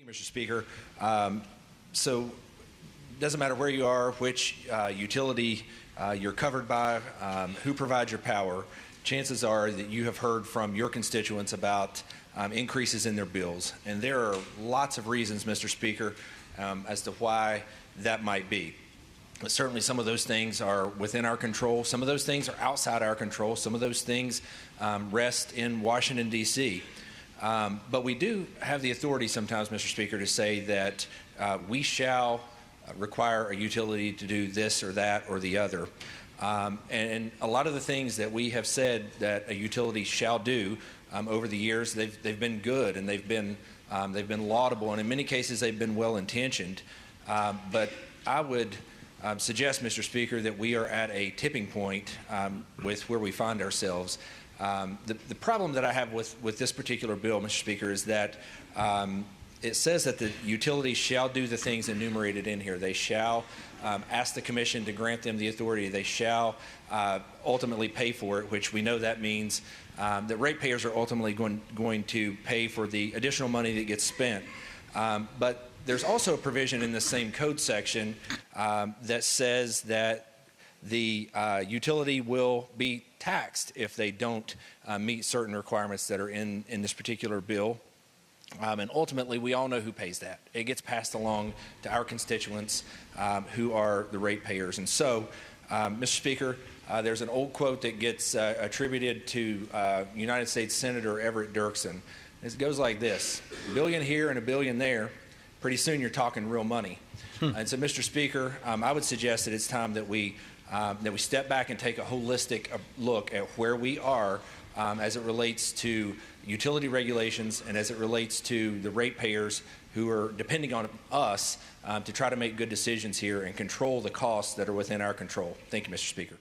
Mr. Speaker. So it doesn't matter where you are, which utility you're covered by, who provides your power, chances are that you have heard from your constituents about increases in their bills. And there are lots of reasons, Mr. Speaker, as to why that might be. But certainly some of those things are within our control. Some of those things are outside our control. Some of those things rest in Washington, D.C. But we do have the authority sometimes, Mr. Speaker, to say that we shall require a utility to do this or that or the other. And a lot of the things that we have said that a utility shall do over the years, they've been good and they've been laudable, and in many cases they've been well-intentioned. But I would suggest, Mr. Speaker, that we are at a tipping point with where we find ourselves. The problem that I have with this particular bill, Mr. Speaker, is that it says that the utilities shall do the things enumerated in here. They shall ask the Commission to grant them the authority. They shall ultimately pay for it, which we know that means that ratepayers are ultimately going to pay for the additional money that gets spent. But there's also a provision in the same code section that says that the utility will be taxed if they don't meet certain requirements that are in this particular bill. And ultimately, we all know who pays that. It gets passed along to our constituents who are the ratepayers. And so, Mr. Speaker, there's an old quote that gets attributed to United States Senator Everett Dirksen. It goes like this: $1 billion here and $1 billion there. Pretty soon you're talking real money. And so, Mr. Speaker, I would suggest that it's time that we step back and take a holistic look at where we are as it relates to utility regulations and as it relates to the ratepayers who are depending on us to try to make good decisions here and control the costs that are within our control. Thank you, Mr. Speaker.